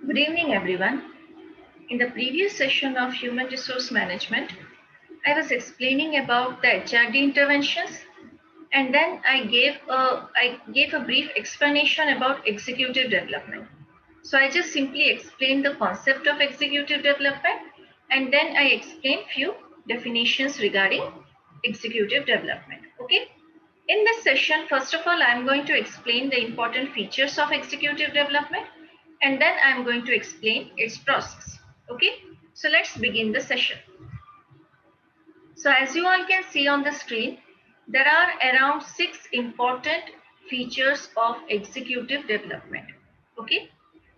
Good evening, everyone. In the previous session of Human Resource Management, I was explaining about the HRD interventions, and then I gave a brief explanation about executive development. So I just simply explained the concept of executive development, and then I explained few definitions regarding executive development. Okay. In this session, first of all, I'm going to explain the important features of executive development, and then I'm going to explain its process. Okay, so let's begin the session. So as you all can see on the screen, there are around 6 important features of executive development. Okay,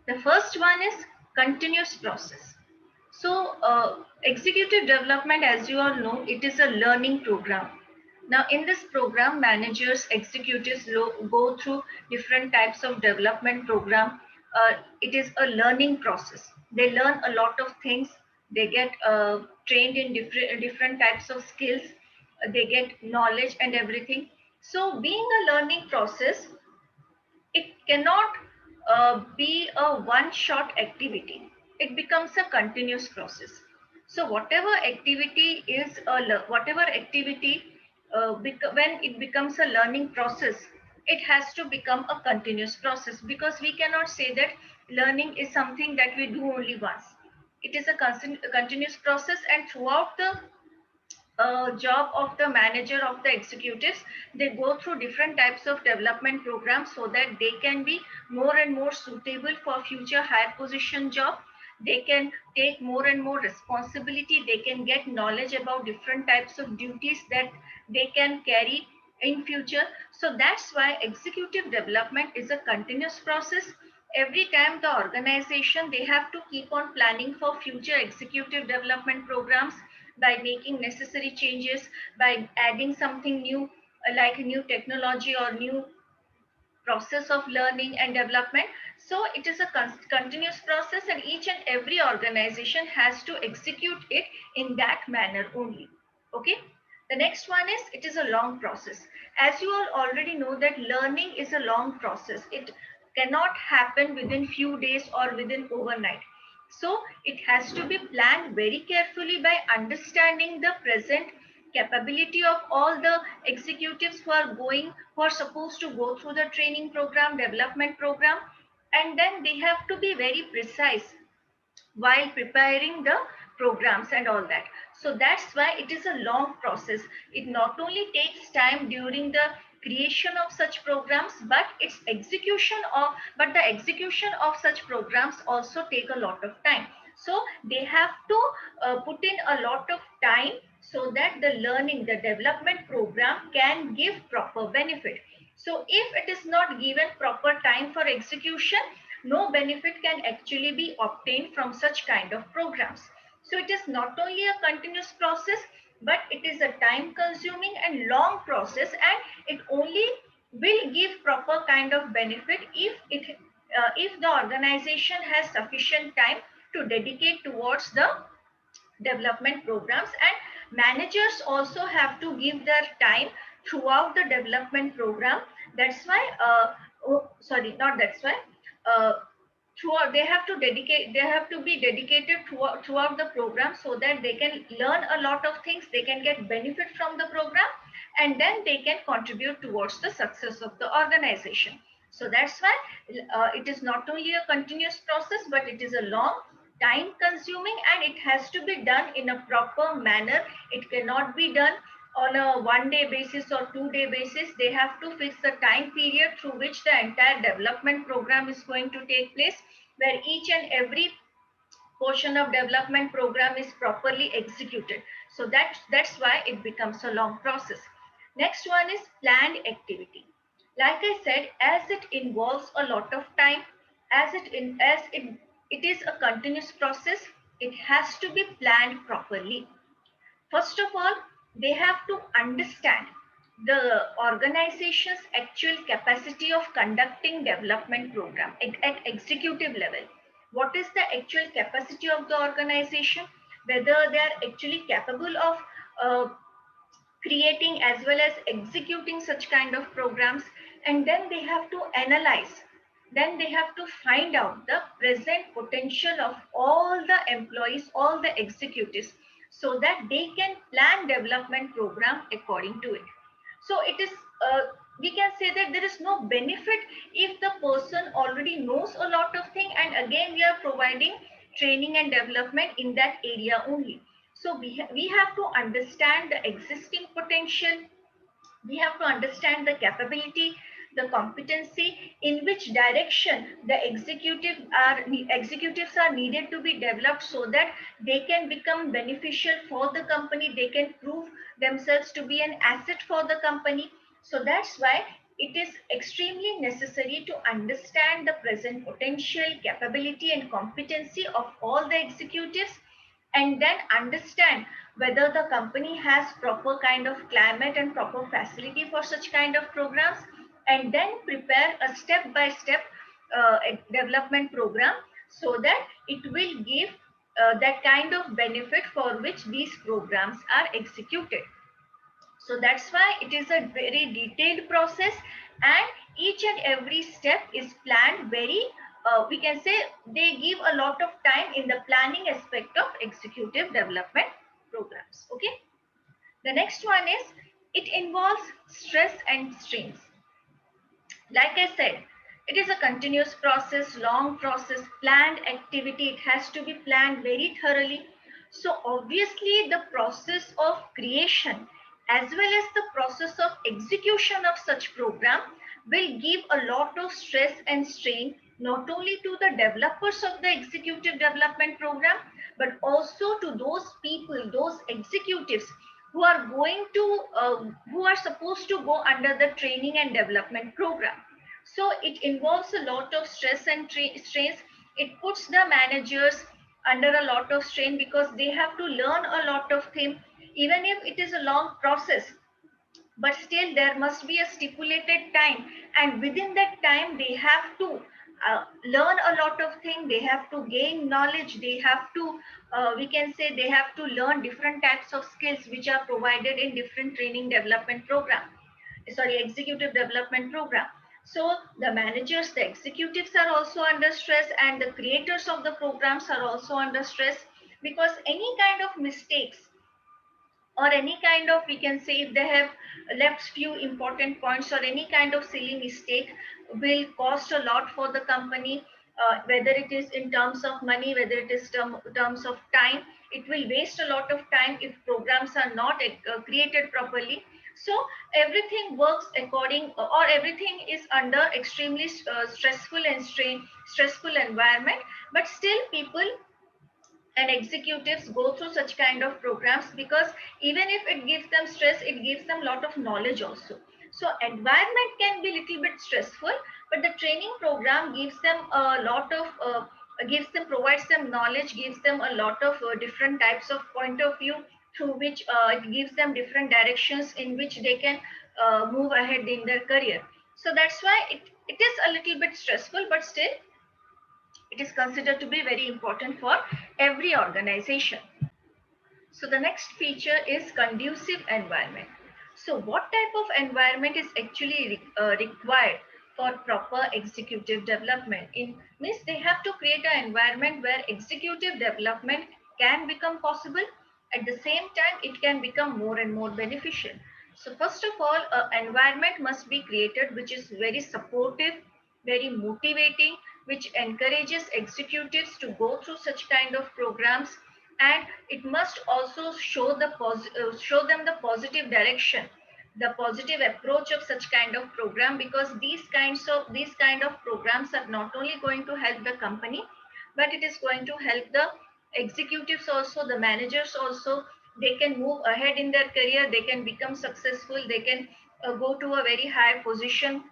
the first one is continuous process. So executive development, as you all know, it is a learning program. Now in this program, managers, executives go through different types of development program. It is a learning process. They learn a lot of things. They get trained in different types of skills. They get knowledge and everything. So being a learning process, it cannot be a one shot activity. It becomes a continuous process. So whatever activity is whatever activity when it becomes a learning process, it has to become a continuous process, because we cannot say that learning is something that we do only once. It is a continuous process, and throughout the job of the manager, of the executives, they go through different types of development programs so that they can be more and more suitable for future higher position job. They can take more and more responsibility. They can get knowledge about different types of duties that they can carry in future. So that's why executive development is a continuous process. Every time the organization, they have to keep on planning for future executive development programs by making necessary changes, by adding something new, like new technology or new process of learning and development. So it is a continuous process, and each and every organization has to execute it in that manner only. Okay. The next one is, it is a long process. As you all already know that learning is a long process. It cannot happen within few days or within overnight. So it has to be planned very carefully by understanding the present capability of all the executives who are supposed to go through the training program, development program, and then they have to be very precise while preparing the programs and all that. So that's why it is a long process. It not only takes time during the creation of such programs, but the execution of such programs also take a lot of time. So they have to put in a lot of time so that the learning, the development program can give proper benefit. So if it is not given proper time for execution, no benefit can actually be obtained from such kind of programs. So it is not only a continuous process, but it is a time consuming and long process, and it only will give proper kind of benefit if the organization has sufficient time to dedicate towards the development programs, and managers also have to give their time throughout the development program. That's why oh, sorry, not that's why uh, throughout they have to be dedicated throughout the program, so that they can learn a lot of things, they can get benefit from the program, and then they can contribute towards the success of the organization. So that's why it is not only a continuous process, but it is a long, time consuming, and it has to be done in a proper manner. It cannot be done on a 1 day basis or 2 day basis. They have to fix the time period through which the entire development program is going to take place, where each and every portion of development program is properly executed. So that's why it becomes a long process. Next one is planned activity. Like I said, as it involves a lot of time, as it is a continuous process, it has to be planned properly. First of all, they have to understand the organization's actual capacity of conducting development program at executive level. What is the actual capacity of the organization? Whether they are actually capable of uh, creating as well as executing such kind of programs. And then they have to analyze. Then they have to find out the present potential of all the employees, all the executives, so that they can plan development program according to it. So it is, we can say that there is no benefit if the person already knows a lot of things, and again we are providing training and development in that area only. So we have to understand the existing potential, we have to understand the capability, the competency, in which direction the executives are needed to be developed, so that they can become beneficial for the company, they can prove themselves to be an asset for the company. So that's why it is extremely necessary to understand the present potential, capability and competency of all the executives, and then understand whether the company has proper kind of climate and proper facility for such kind of programs, and then prepare a step by step development program, so that it will give that kind of benefit for which these programs are executed. So that's why it is a very detailed process, and each and every step is planned very, we can say they give a lot of time in the planning aspect of executive development programs. Okay. The next one is, it involves stress and strains. Like I said, it is a continuous process, long process, planned activity. It has to be planned very thoroughly. So obviously the process of creation as well as the process of execution of such program will give a lot of stress and strain, not only to the developers of the executive development program, but also to those people, those executives who are going to, who are supposed to go under the training and development program. So it involves a lot of stress and strains. It puts the managers under a lot of strain, because they have to learn a lot of things, even if it is a long process, but still there must be a stipulated time, and within that time they have to learn a lot of things, they have to gain knowledge, they have to, we can say they have to learn different types of skills which are provided in different training development program, sorry, executive development program. So the managers, the executives are also under stress, and the creators of the programs are also under stress, because any kind of mistakes, or any kind of, we can say if they have left few important points, or any kind of silly mistake, will cost a lot for the company, whether it is in terms of money, whether it is terms of time. It will waste a lot of time if programs are not created properly. So everything works according, or everything is under extremely stressful and stressful environment, but still people and executives go through such kind of programs, because even if it gives them stress, it gives them a lot of knowledge also. So environment can be little bit stressful, but the training program gives them a lot of, gives them, provides them knowledge, gives them a lot of different types of point of view, through which it gives them different directions in which they can move ahead in their career. So that's why it is a little bit stressful, but still it is considered to be very important for every organization. So the next feature is conducive environment. So what type of environment is actually required for proper executive development? In means they have to create an environment where executive development can become possible. At the same time, it can become more and more beneficial. So first of all, an environment must be created which is very supportive, very motivating, which encourages executives to go through such kind of programs, and it must also show show them the positive direction, the positive approach of such kind of program, because these kind of programs are not only going to help the company, but it is going to help the executives also, the managers also. They can move ahead in their career, they can become successful, they can go to a very high position,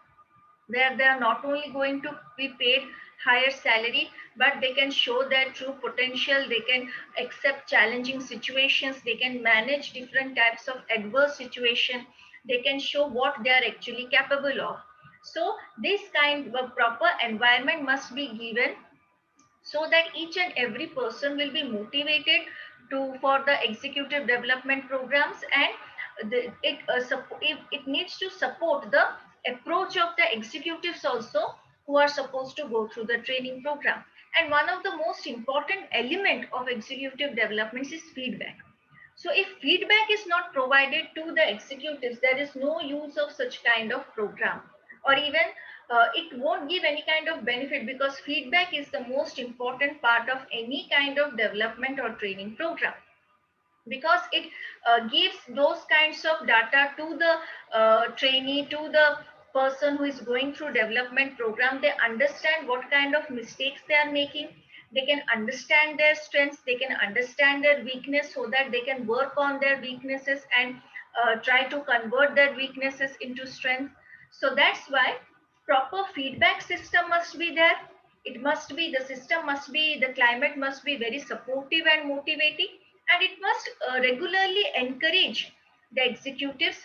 where they are not only going to be paid higher salary, but they can show their true potential, they can accept challenging situations, they can manage different types of adverse situation, they can show what they are actually capable of. So this kind of proper environment must be given, so that each and every person will be motivated to for the executive development programs, and it needs to support the approach of the executives also, who are supposed to go through the training program. And one of the most important element of executive development is feedback. So if feedback is not provided to the executives, there is no use of such kind of program, or even it won't give any kind of benefit, because feedback is the most important part of any kind of development or training program, because it gives those kinds of data to the trainee, to the person who is going through development program. They understand what kind of mistakes they are making, they can understand their strengths, they can understand their weakness, so that they can work on their weaknesses and try to convert their weaknesses into strength. So that's why proper feedback system must be there. It must be, the system must be, the climate must be very supportive and motivating, and it must regularly encourage the executives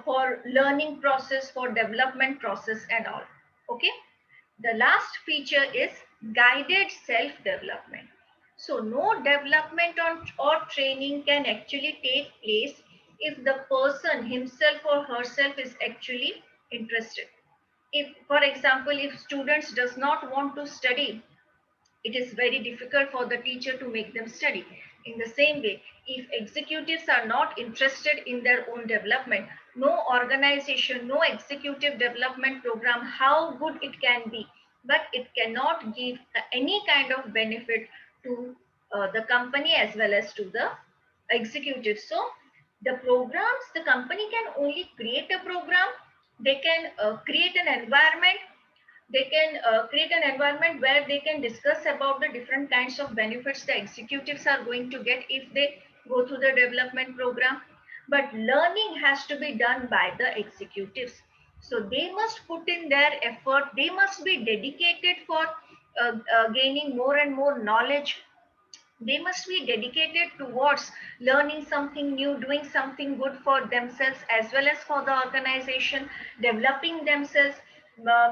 for learning process, for development process and all. Okay. The last feature is guided self development. So no development or training can actually take place if the person himself or herself is actually interested. If, for example, if students does not want to study, it is very difficult for the teacher to make them study. In the same way, if executives are not interested in their own development, no organization, no executive development program, how good it can be, but it cannot give any kind of benefit to the company as well as to the executives. So the programs, the company can only create a program, they can create an environment, they can create an environment where they can discuss about the different kinds of benefits the executives are going to get if they go through the development program. But learning has to be done by the executives. So they must put in their effort, they must be dedicated for gaining more and more knowledge, they must be dedicated towards learning something new, doing something good for themselves as well as for the organization, developing themselves,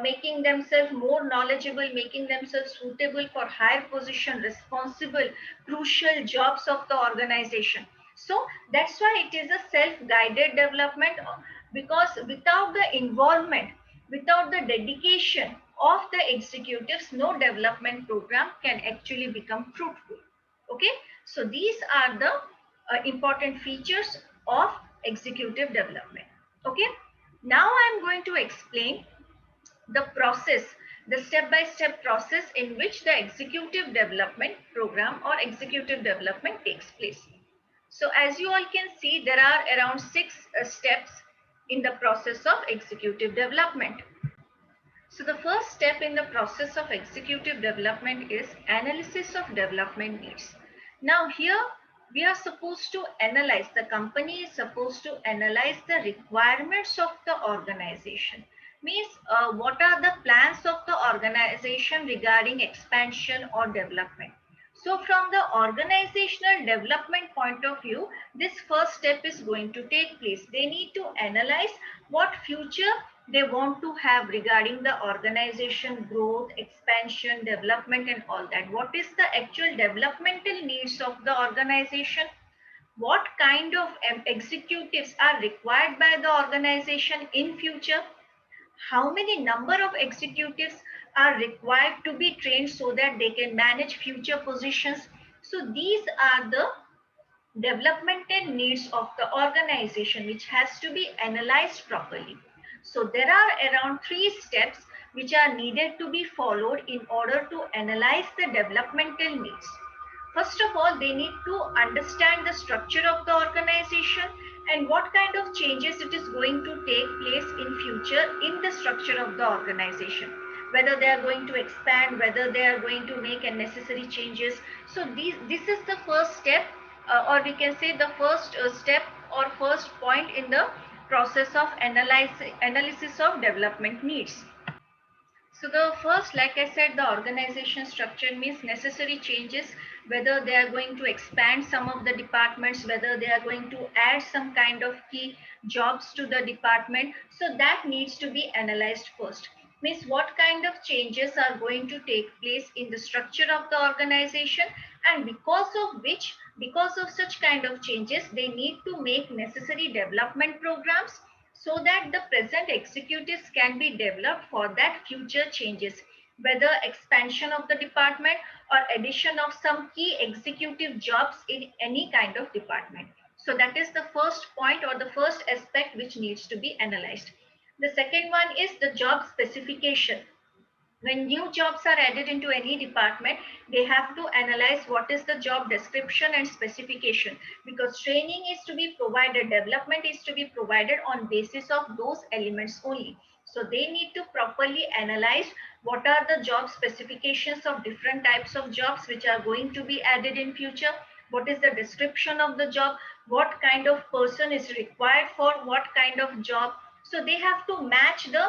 making themselves more knowledgeable, making themselves suitable for higher position, responsible, crucial jobs of the organization. So that's why it is a self-guided development, because without the involvement, without the dedication of the executives, no development program can actually become fruitful. Okay, so these are the important features of executive development. Okay, now I'm going to explain the process, the step-by-step process in which the executive development program or executive development takes place. So as you all can see, there are around 6 steps in the process of executive development. So the first step in the process of executive development is analysis of development needs. Now here we are supposed to analyze, the company is supposed to analyze the requirements of the organization. Means what are the plans of the organization regarding expansion or development. So from the organizational development point of view, this first step is going to take place. They need to analyze what future they want to have regarding the organization growth, expansion, development and all that. What is the actual developmental needs of the organization? What kind of executives are required by the organization in future? How many number of executives are required to be trained so that they can manage future positions? So these are the developmental needs of the organization which has to be analyzed properly. So there are around 3 steps which are needed to be followed in order to analyze the developmental needs. First of all, they need to understand the structure of the organization and what kind of changes it is going to take place in future in the structure of the organization. Whether they are going to expand, whether they are going to make necessary changes. So this is the first step, or we can say the first step or first point in the process of analysis of development needs. So the first, like I said, the organization structure means necessary changes, whether they are going to expand some of the departments, whether they are going to add some kind of key jobs to the department. So that needs to be analyzed first. Means what kind of changes are going to take place in the structure of the organization, and because of which, because of such kind of changes, they need to make necessary development programs so that the present executives can be developed for that future changes. whether expansion of the department or addition of some key executive jobs in any kind of department. So that is the first point or the first aspect which needs to be analyzed. The second one is the job specification. When new jobs are added into any department, they have to analyze what is the job description and specification, because training is to be provided, development is to be provided on basis of those elements only. So they need to properly analyze what are the job specifications of different types of jobs which are going to be added in future, what is the description of the job, what kind of person is required for what kind of job. So they have to match the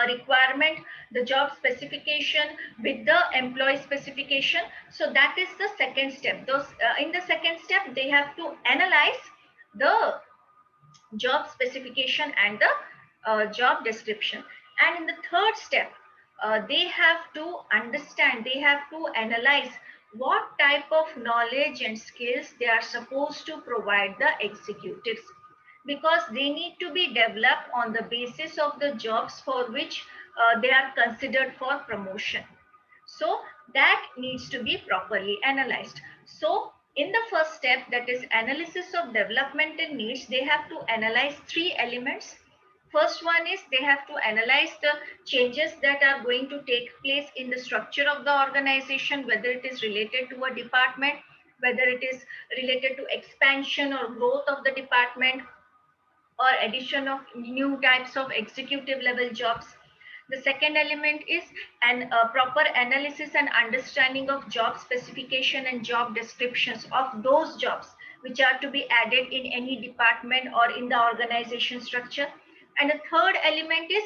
requirement, the job specification with the employee specification. So that is the second step. Those in the second step, they have to analyze the job specification and the job description. And in the third step, they have to understand, they have to analyze what type of knowledge and skills they are supposed to provide the executives, because they need to be developed on the basis of the jobs for which they are considered for promotion. So that needs to be properly analyzed. So in the first step, that is analysis of developmental needs, they have to analyze three elements. First one is they have to analyze the changes that are going to take place in the structure of the organization, whether it is related to a department, whether it is related to expansion or growth of the department, or addition of new types of executive level jobs. The second element is a proper analysis and understanding of job specification and job descriptions of those jobs which are to be added in any department or in the organization structure. And the third element is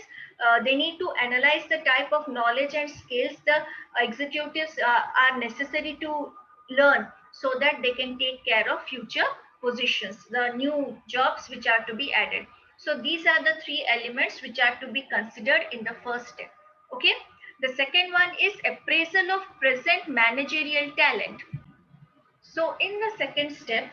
they need to analyze the type of knowledge and skills the executives are necessary to learn, so that they can take care of future positions, the new jobs which are to be added. So these are the three elements which are to be considered in the first step. Okay. The second one is appraisal of present managerial talent. So in the second step,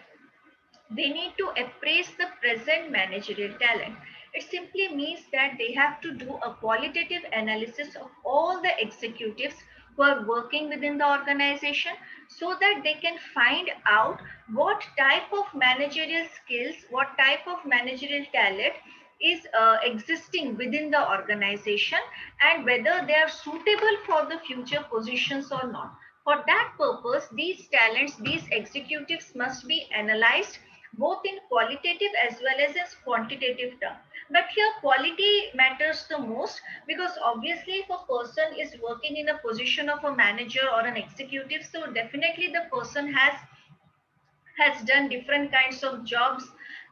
they need to appraise the present managerial talent. It simply means that they have to do a qualitative analysis of all the executives who are working within the organization, so that they can find out what type of managerial skills, what type of managerial talent is existing within the organization, and whether they are suitable for the future positions or not. For that purpose, these talents, these executives must be analyzed both in qualitative as well as in quantitative term. But here quality matters the most, because obviously if a person is working in a position of a manager or an executive, so definitely the person has done different kinds of jobs.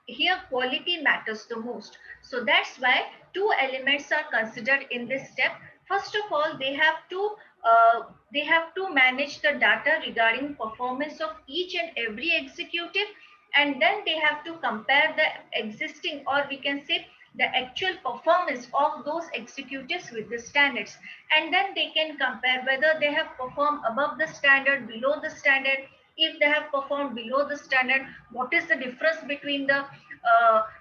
Here quality matters the most. So that's why two elements are considered in this step. First of all, they have to manage the data regarding performance of each and every executive, and then they have to compare the existing, or we can say the actual performance of those executives with the standards, and then they can compare whether they have performed above the standard, below the standard. If they have performed below the standard, what is the difference between the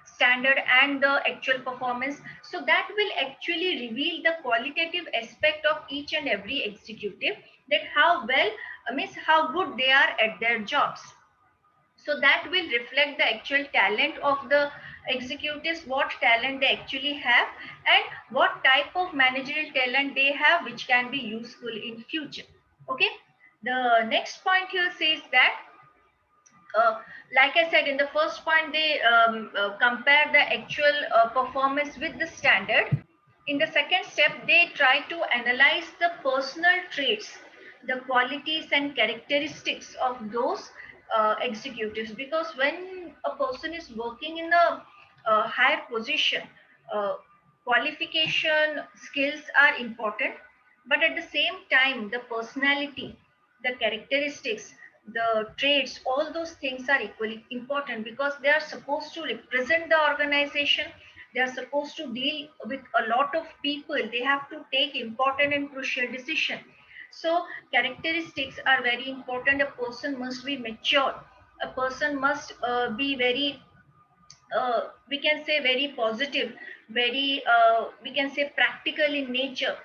standard and the actual performance. So that will actually reveal the qualitative aspect of each and every executive, that how well, means how good they are at their jobs. So that will reflect the actual talent of the executives, what talent they actually have, and what type of managerial talent they have which can be useful in future. Okay. The next point here says that uh, like I said, in the first point, they compare the actual performance with the standard. In the second step, they try to analyze the personal traits, the qualities and characteristics of those executives. Because when a person is working in a higher position, uh, qualification, skills are important, but at the same time, the personality, the characteristics, the traits, all those things are equally important, because they are supposed to represent the organization. They are supposed to deal with a lot of people. They have to take important and crucial decisions. So characteristics are very important. A person must be mature. A person must be very, we can say very positive, very, we can say practical in nature.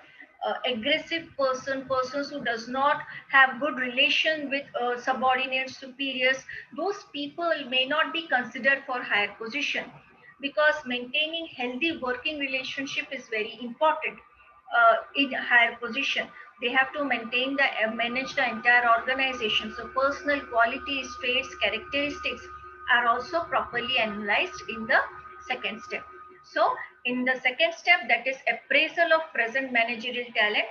aggressive persons who does not have good relation with subordinate superiors, those people may not be considered for higher position, because maintaining healthy working relationship is very important in higher position. They have to maintain the manage the entire organization. So personal qualities, traits, characteristics are also properly analyzed in the second step. So in the second step, that is appraisal of present managerial talent,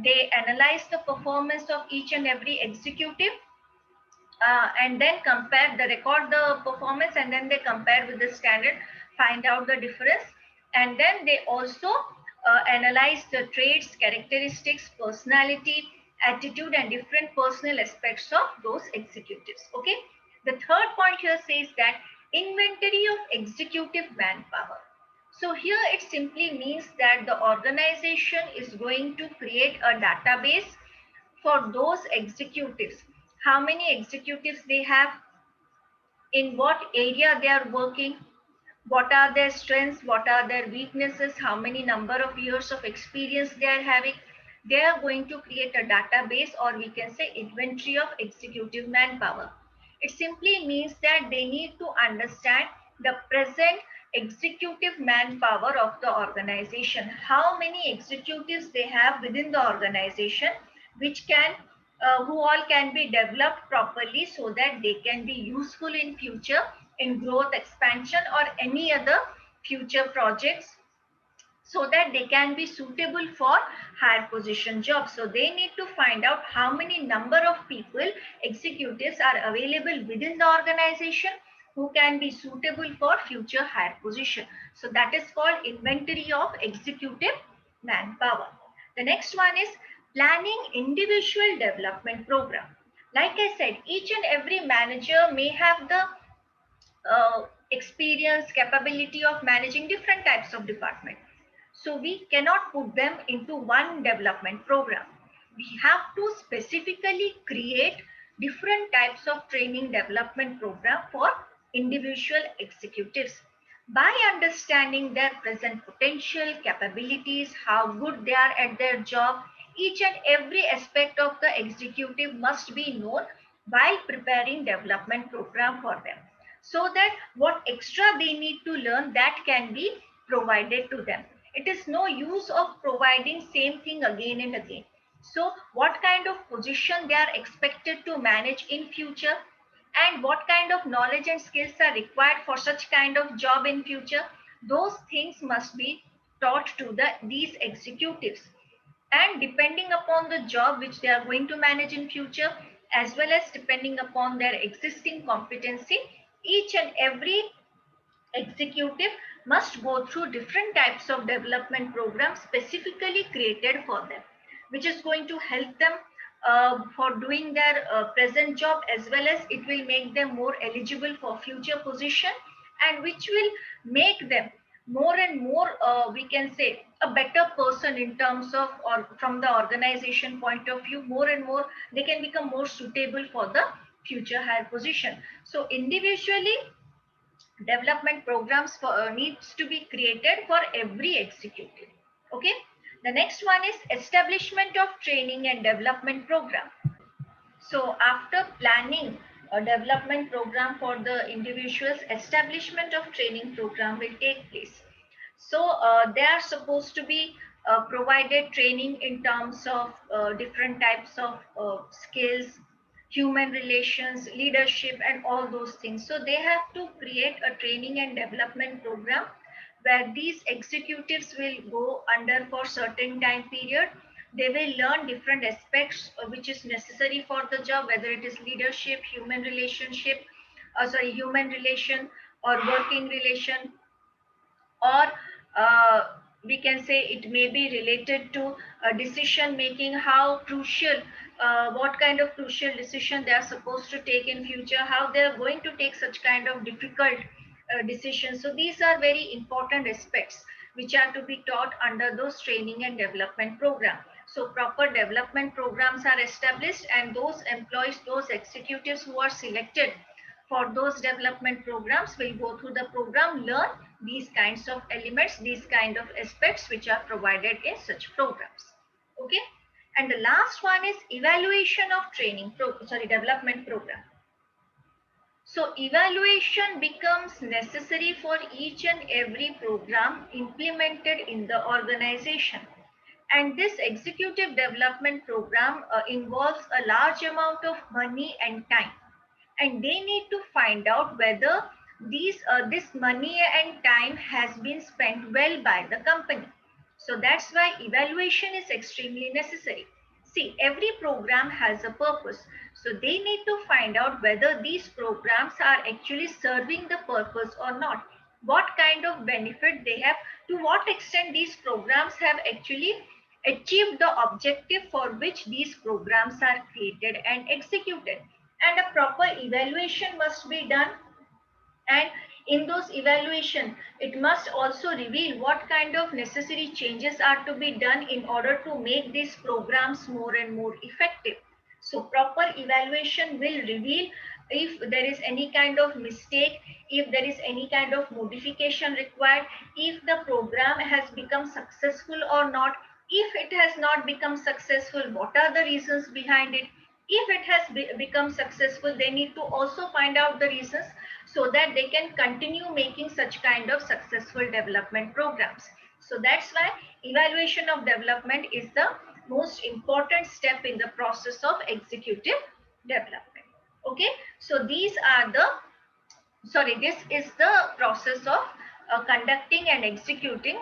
they analyze the performance of each and every executive, and then compare the record the performance, and then they compare with the standard, find out the difference, and then they also analyze the traits, characteristics, personality, attitude, and different personal aspects of those executives. Okay, the third point here says that inventory of executive manpower. So here it simply means that the organization is going to create a database for those executives, how many executives they have, in what area they are working, what are their strengths, what are their weaknesses, how many number of years of experience they are having. They are going to create a database, or we can say inventory of executive manpower. It simply means that they need to understand the present executive manpower of the organization, how many executives they have within the organization, which can who all can be developed properly so that they can be useful in future in growth, expansion, or any other future projects, so that they can be suitable for higher position jobs. So they need to find out how many number of people, executives, are available within the organization who can be suitable for future higher position. So that is called inventory of executive manpower. The next one is planning individual development program. Like I said, each and every manager may have the experience, capability of managing different types of department. So we cannot put them into one development program. We have to specifically create different types of training development program for individual executives. By understanding their present potential, capabilities, how good they are at their job, each and every aspect of the executive must be known while preparing development program for them, so that what extra they need to learn, that can be provided to them. It is no use of providing same thing again and again. So what kind of position they are expected to manage in future, and what kind of knowledge and skills are required for such kind of job in future, those things must be taught to these executives. And depending upon the job which they are going to manage in future, as well as depending upon their existing competency, each and every executive must go through different types of development programs specifically created for them, which is going to help them for doing their present job, as well as it will make them more eligible for future position, and which will make them more and more, we can say, a better person in terms of, or from the organization point of view, more and more they can become more suitable for the future higher position. So individually development programs for, needs to be created for every executive. Okay, the next one is establishment of training and development program. So after planning a development program for the individuals, establishment of training program will take place. So they are supposed to be provided training in terms of different types of skills, human relations, leadership, and all those things. So they have to create a training and development program where these executives will go under for certain time period. They will learn different aspects which is necessary for the job, whether it is leadership, human relationship, human relation, or working relation, or we can say it may be related to decision making, how crucial, what kind of crucial decision they are supposed to take in future, how they are going to take such kind of difficult decisions. So these are very important aspects which are to be taught under those training and development program. So proper development programs are established, and those employees, those executives who are selected for those development programs will go through the program, learn these kinds of elements, these kind of aspects which are provided in such programs. Okay. And the last one is evaluation of development program. So evaluation becomes necessary for each and every program implemented in the organization. And this executive development program involves a large amount of money and time. And they need to find out whether this money and time has been spent well by the company. So that's why evaluation is extremely necessary. See, every program has a purpose. So they need to find out whether these programs are actually serving the purpose or not. What kind of benefit they have, to what extent these programs have actually achieved the objective for which these programs are created and executed. And a proper evaluation must be done, and in those evaluation it must also reveal what kind of necessary changes are to be done in order to make these programs more and more effective. So proper evaluation will reveal if there is any kind of mistake, if there is any kind of modification required, if the program has become successful or not. If it has not become successful, what are the reasons behind it? If it has become successful, they need to also find out the reasons so that they can continue making such kind of successful development programs. So that's why evaluation of development is the most important step in the process of executive development. Okay, so this is the process of conducting and executing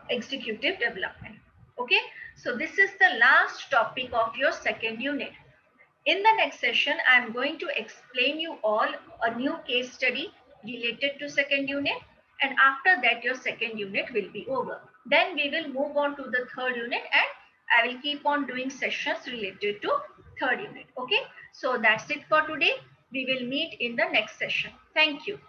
executive development. Okay, so this is the last topic of your second unit. In the next session, I am going to explain you all a new case study related to second unit, and after that your second unit will be over. Then we will move on to the third unit, and I will keep on doing sessions related to third unit. Okay, so that's it for today. We will meet in the next session. Thank you.